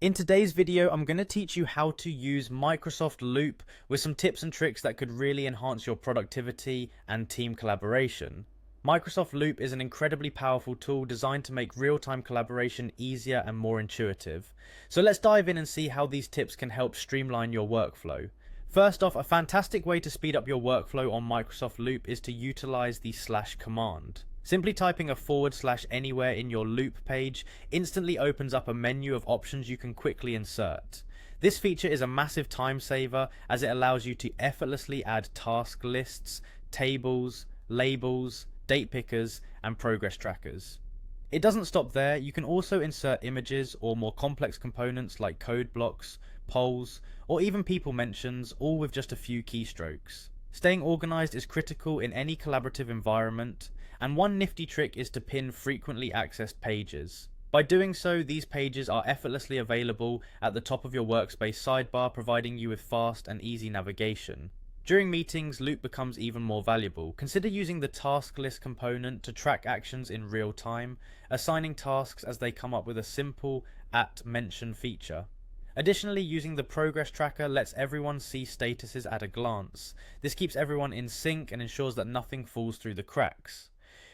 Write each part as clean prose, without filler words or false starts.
In today's video, I'm going to teach you how to use Microsoft Loop with some tips and tricks that could really enhance your productivity and team collaboration. Microsoft Loop is an incredibly powerful tool designed to make real-time collaboration easier and more intuitive. So let's dive in and see how these tips can help streamline your workflow. First off, a fantastic way to speed up your workflow on Microsoft Loop is to utilize the / command. Simply typing a / anywhere in your Loop page instantly opens up a menu of options you can quickly insert. This feature is a massive time saver as it allows you to effortlessly add task lists, tables, labels, date pickers, and progress trackers. It doesn't stop there, you can also insert images or more complex components like code blocks, polls, or even people mentions, all with just a few keystrokes. Staying organized is critical in any collaborative environment, and one nifty trick is to pin frequently accessed pages. By doing so, these pages are effortlessly available at the top of your workspace sidebar, providing you with fast and easy navigation. During meetings, Loop becomes even more valuable. Consider using the task list component to track actions in real time, assigning tasks as they come up with a simple @mention feature. Additionally, using the progress tracker lets everyone see statuses at a glance. This keeps everyone in sync and ensures that nothing falls through the cracks.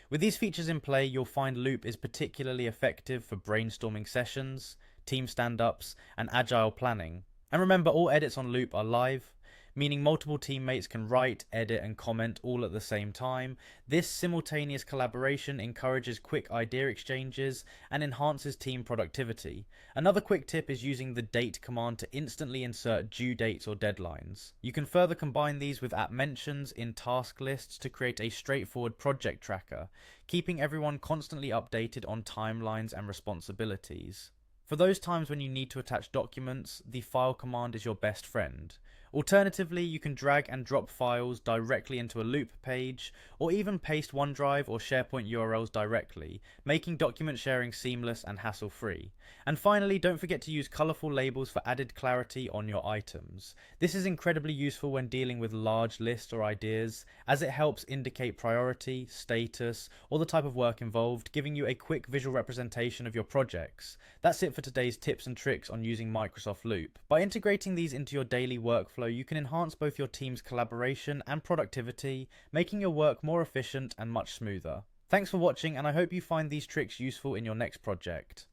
With these features in play, you'll find Loop is particularly effective for brainstorming sessions, team stand-ups, and agile planning. And remember, all edits on Loop are live, meaning multiple teammates can write, edit, and comment all at the same time. This simultaneous collaboration encourages quick idea exchanges and enhances team productivity. Another quick tip is using the date command to instantly insert due dates or deadlines. You can further combine these with @mentions in task lists to create a straightforward project tracker, keeping everyone constantly updated on timelines and responsibilities. For those times when you need to attach documents, the file command is your best friend. Alternatively, you can drag and drop files directly into a Loop page, or even paste OneDrive or SharePoint URLs directly, making document sharing seamless and hassle-free. And finally, don't forget to use colorful labels for added clarity on your items. This is incredibly useful when dealing with large lists or ideas, as it helps indicate priority, status, or the type of work involved, giving you a quick visual representation of your projects. That's it for today's tips and tricks on using Microsoft Loop. By integrating these into your daily workflow, you can enhance both your team's collaboration and productivity, making your work more efficient and much smoother. Thanks for watching, and I hope you find these tricks useful in your next project.